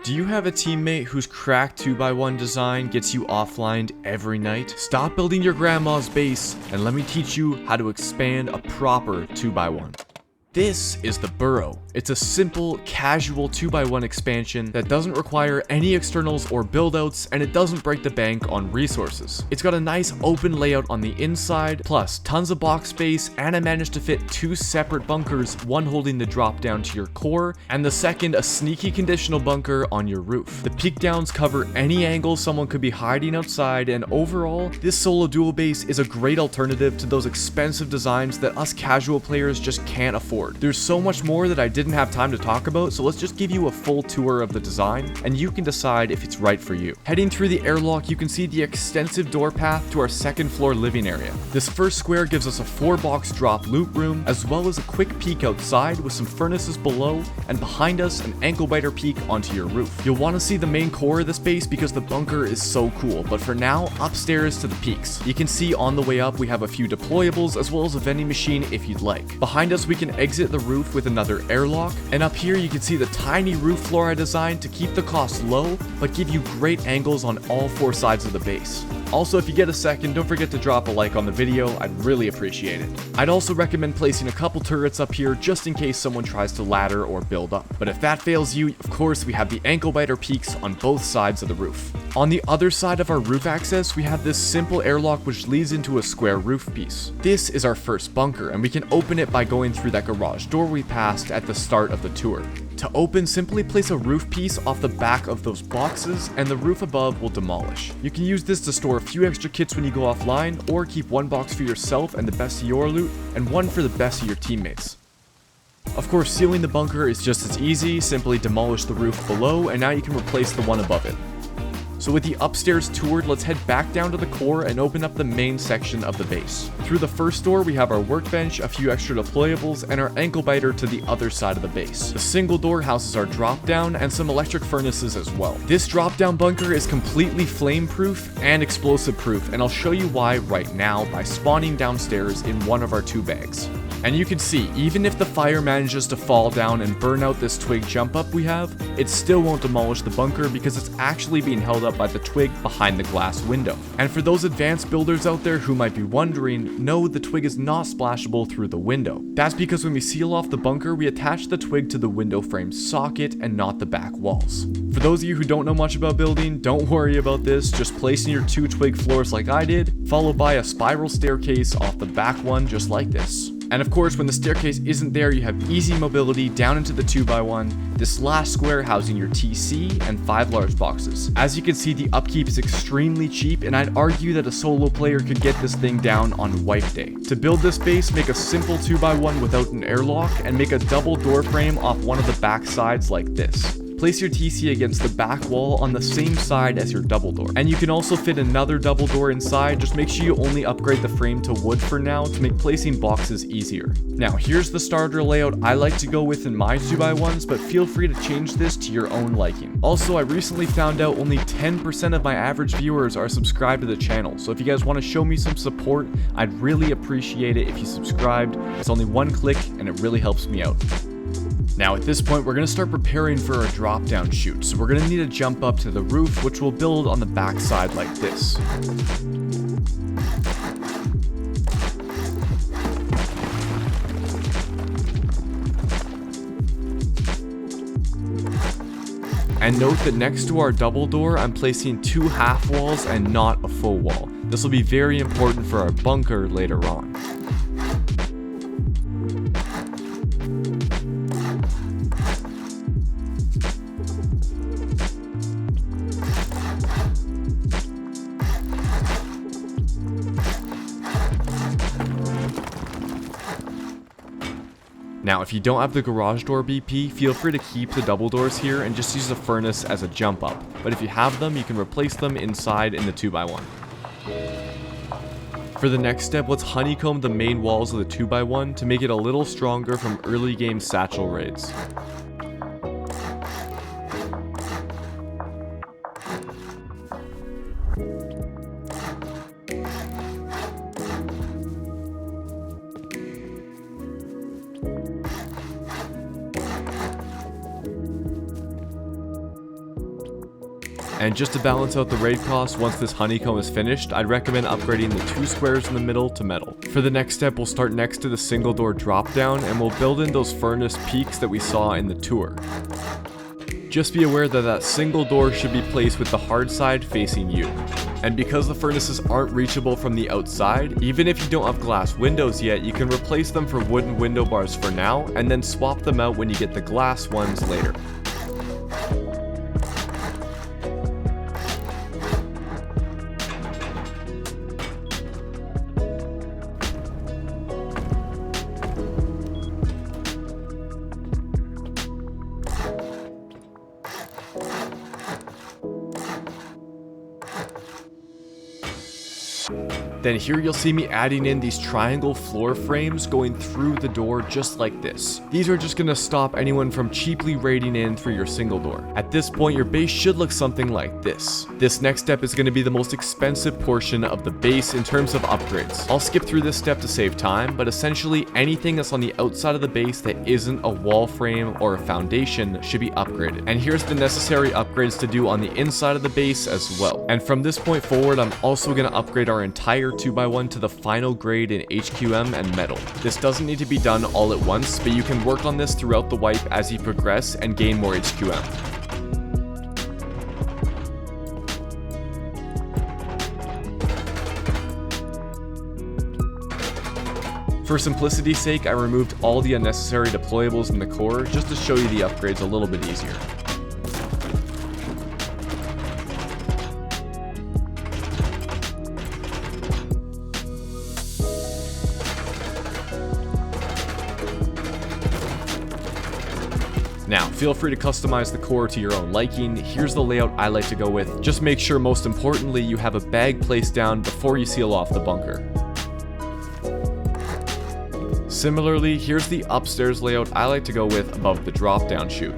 Do you have a teammate whose cracked 2x1 design gets you offlined every night? Stop building your grandma's base and let me teach you how to expand a proper 2x1. This is the Burrow. It's a simple, casual 2x1 expansion that doesn't require any externals or buildouts, and it doesn't break the bank on resources. It's got a nice open layout on the inside, plus tons of box space, and I managed to fit 2 separate bunkers, one holding the drop down to your core, and the second a sneaky conditional bunker on your roof. The peek downs cover any angle someone could be hiding outside, and overall, this solo duo base is a great alternative to those expensive designs that us casual players just can't afford. There's so much more that I didn't have time to talk about, so let's just give you a full tour of the design, and you can decide if it's right for you. Heading through the airlock, you can see the extensive door path to our second floor living area. This first square gives us a 4-box drop loot room, as well as a quick peek outside with some furnaces below, and behind us an ankle biter peek onto your roof. You'll want to see the main core of this base because the bunker is so cool, but for now, upstairs to the peaks. You can see on the way up we have a few deployables as well as a vending machine if you'd like. Behind us we can exit the roof with another airlock, and up here you can see the tiny roof floor I designed to keep the cost low but give you great angles on all 4 sides of the base. Also, if you get a second, don't forget to drop a like on the video, I'd really appreciate it. I'd also recommend placing a couple turrets up here just in case someone tries to ladder or build up. But if that fails you, of course we have the ankle biter peaks on both sides of the roof. On the other side of our roof access, we have this simple airlock which leads into a square roof piece. This is our first bunker, and we can open it by going through that garage door we passed at the start of the tour. To open, simply place a roof piece off the back of those boxes, and the roof above will demolish. You can use this to store a few extra kits when you go offline, or keep 1 box for yourself and the best of your loot, and 1 for the best of your teammates. Of course, sealing the bunker is just as easy. Simply demolish the roof below, and now you can replace the one above it. So with the upstairs toured, let's head back down to the core and open up the main section of the base. Through the first door, we have our workbench, a few extra deployables, and our ankle biter to the other side of the base. The single door houses our drop down and some electric furnaces as well. This drop down bunker is completely flame proof and explosive proof, and I'll show you why right now by spawning downstairs in one of our 2 bags. And you can see, even if the fire manages to fall down and burn out this twig jump up we have, it still won't demolish the bunker because it's actually being held up by the twig behind the glass window. And for those advanced builders out there who might be wondering, no, the twig is not splashable through the window. That's because when we seal off the bunker, we attach the twig to the window frame socket and not the back walls. For those of you who don't know much about building, don't worry about this, just placing your 2 twig floors like I did, followed by a spiral staircase off the back one just like this. And of course, when the staircase isn't there, you have easy mobility down into the 2x1, this last square housing your TC and 5 large boxes. As you can see, the upkeep is extremely cheap, and I'd argue that a solo player could get this thing down on wipe day. To build this base, make a simple 2x1 without an airlock, and make a double door frame off one of the back sides like this. Place your TC against the back wall on the same side as your double door. And you can also fit another double door inside, just make sure you only upgrade the frame to wood for now to make placing boxes easier. Now here's the starter layout I like to go with in my 2x1s, but feel free to change this to your own liking. Also, I recently found out only 10% of my average viewers are subscribed to the channel, so if you guys want to show me some support, I'd really appreciate it if you subscribed. It's only 1 click and it really helps me out. Now at this point, we're going to start preparing for our drop down chute, so we're going to need to jump up to the roof, which we'll build on the back side like this. And note that next to our double door, I'm placing 2 half walls and not a full wall. This will be very important for our bunker later on. Now, if you don't have the garage door BP, feel free to keep the double doors here and just use the furnace as a jump up. But if you have them, you can replace them inside in the 2x1. For the next step, let's honeycomb the main walls of the 2x1 to make it a little stronger from early game satchel raids. And just to balance out the raid cost once this honeycomb is finished, I'd recommend upgrading the 2 squares in the middle to metal. For the next step, we'll start next to the single door drop down and we'll build in those furnace peaks that we saw in the tour. Just be aware that that single door should be placed with the hard side facing you. And because the furnaces aren't reachable from the outside, even if you don't have glass windows yet, you can replace them for wooden window bars for now, and then swap them out when you get the glass ones later. Then here you'll see me adding in these triangle floor frames going through the door just like this. These are just going to stop anyone from cheaply raiding in through your single door. At this point, your base should look something like this. This next step is going to be the most expensive portion of the base in terms of upgrades. I'll skip through this step to save time, but essentially anything that's on the outside of the base that isn't a wall frame or a foundation should be upgraded. And here's the necessary upgrades to do on the inside of the base as well. And from this point forward, I'm also going to upgrade our entire 2x1 to the final grade in HQM and metal. This doesn't need to be done all at once, but you can work on this throughout the wipe as you progress and gain more HQM. For simplicity's sake, I removed all the unnecessary deployables in the core just to show you the upgrades a little bit easier. Now, feel free to customize the core to your own liking. Here's the layout I like to go with. Just make sure, most importantly, you have a bag placed down before you seal off the bunker. Similarly, here's the upstairs layout I like to go with above the drop-down chute.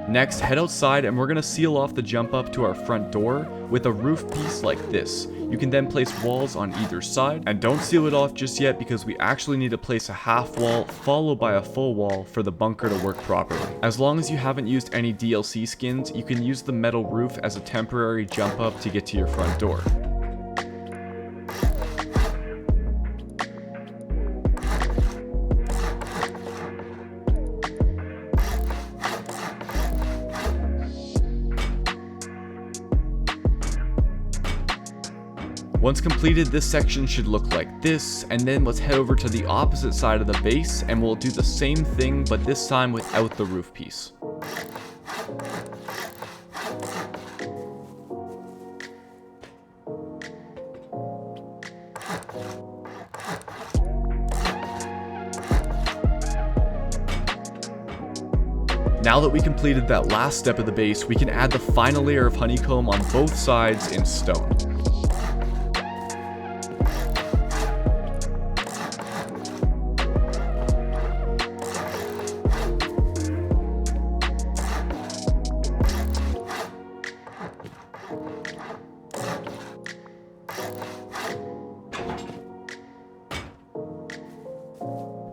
Next, head outside and we're going to seal off the jump up to our front door with a roof piece like this. You can then place walls on either side, and don't seal it off just yet because we actually need to place a half wall followed by a full wall for the bunker to work properly. As long as you haven't used any DLC skins, you can use the metal roof as a temporary jump up to get to your front door. Once completed, this section should look like this, and then let's head over to the opposite side of the base and we'll do the same thing, but this time without the roof piece. Now that we completed that last step of the base, we can add the final layer of honeycomb on both sides in stone.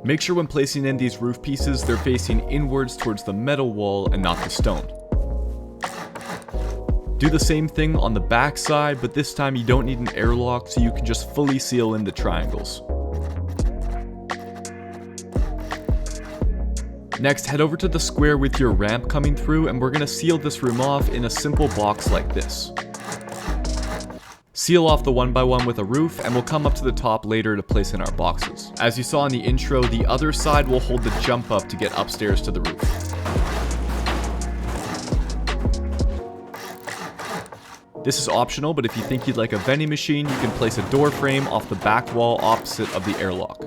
Make sure when placing in these roof pieces, they're facing inwards towards the metal wall and not the stone. Do the same thing on the back side, but this time you don't need an airlock, so you can just fully seal in the triangles. Next, head over to the square with your ramp coming through, and we're going to seal this room off in a simple box like this. Seal off the 1x1 with a roof, and we'll come up to the top later to place in our boxes. As you saw in the intro, the other side will hold the jump up to get upstairs to the roof. This is optional, but if you think you'd like a vending machine, you can place a door frame off the back wall opposite of the airlock.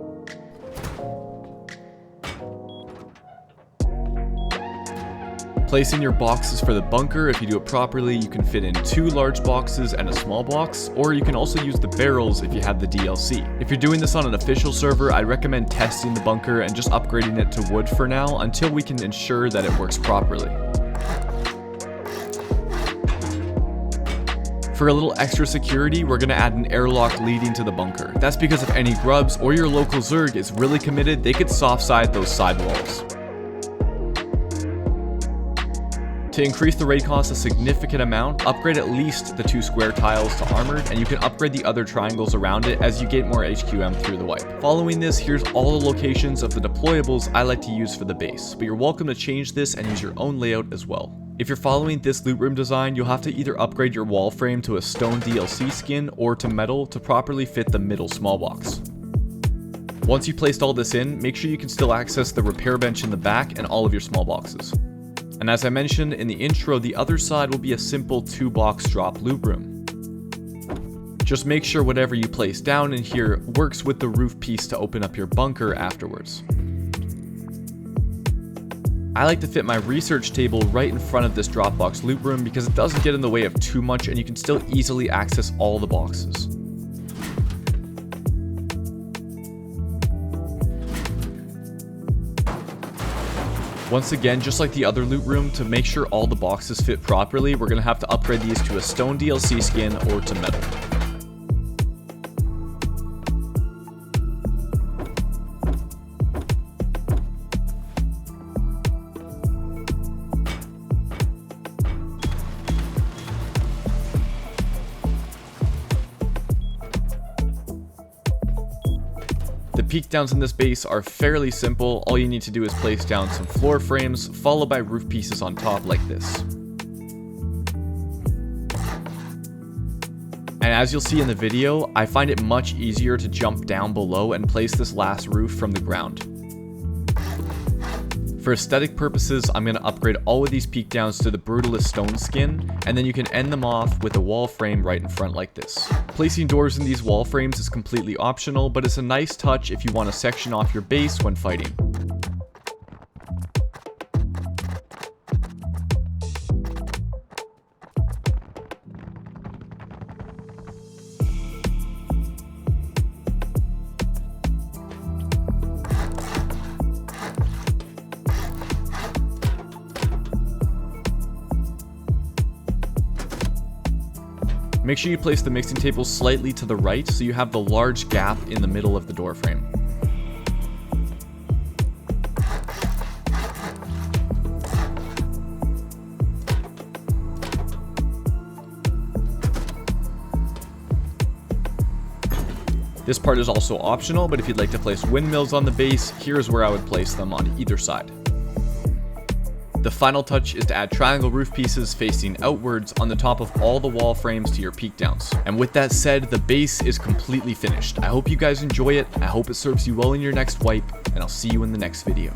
Place in your boxes for the bunker. If you do it properly, you can fit in 2 large boxes and a small box, or you can also use the barrels if you have the DLC. If you're doing this on an official server, I recommend testing the bunker and just upgrading it to wood for now until we can ensure that it works properly. For a little extra security, we're going to add an airlock leading to the bunker. That's because if any grubs or your local Zerg is really committed, they could soft side those side walls. To increase the raid cost a significant amount, upgrade at least the 2 square tiles to armored, and you can upgrade the other triangles around it as you get more HQM through the wipe. Following this, here's all the locations of the deployables I like to use for the base, but you're welcome to change this and use your own layout as well. If you're following this loot room design, you'll have to either upgrade your wall frame to a stone DLC skin or to metal to properly fit the middle small box. Once you've placed all this in, make sure you can still access the repair bench in the back and all of your small boxes. And as I mentioned in the intro, the other side will be a simple 2-box drop loot room. Just make sure whatever you place down in here works with the roof piece to open up your bunker afterwards. I like to fit my research table right in front of this Dropbox loot room because it doesn't get in the way of too much and you can still easily access all the boxes. Once again, just like the other loot room, to make sure all the boxes fit properly, we're going to have to upgrade these to a stone DLC skin or to metal. The peak downs in this base are fairly simple. All you need to do is place down some floor frames, followed by roof pieces on top like this. And as you'll see in the video, I find it much easier to jump down below and place this last roof from the ground. For aesthetic purposes, I'm going to upgrade all of these peak downs to the Brutalist stone skin, and then you can end them off with a wall frame right in front like this. Placing doors in these wall frames is completely optional, but it's a nice touch if you want to section off your base when fighting. Make sure you place the mixing table slightly to the right so you have the large gap in the middle of the door frame. This part is also optional, but if you'd like to place windmills on the base, here's where I would place them on either side. The final touch is to add triangle roof pieces facing outwards on the top of all the wall frames to your peak downs. And with that said, the base is completely finished. I hope you guys enjoy it, I hope it serves you well in your next wipe, and I'll see you in the next video.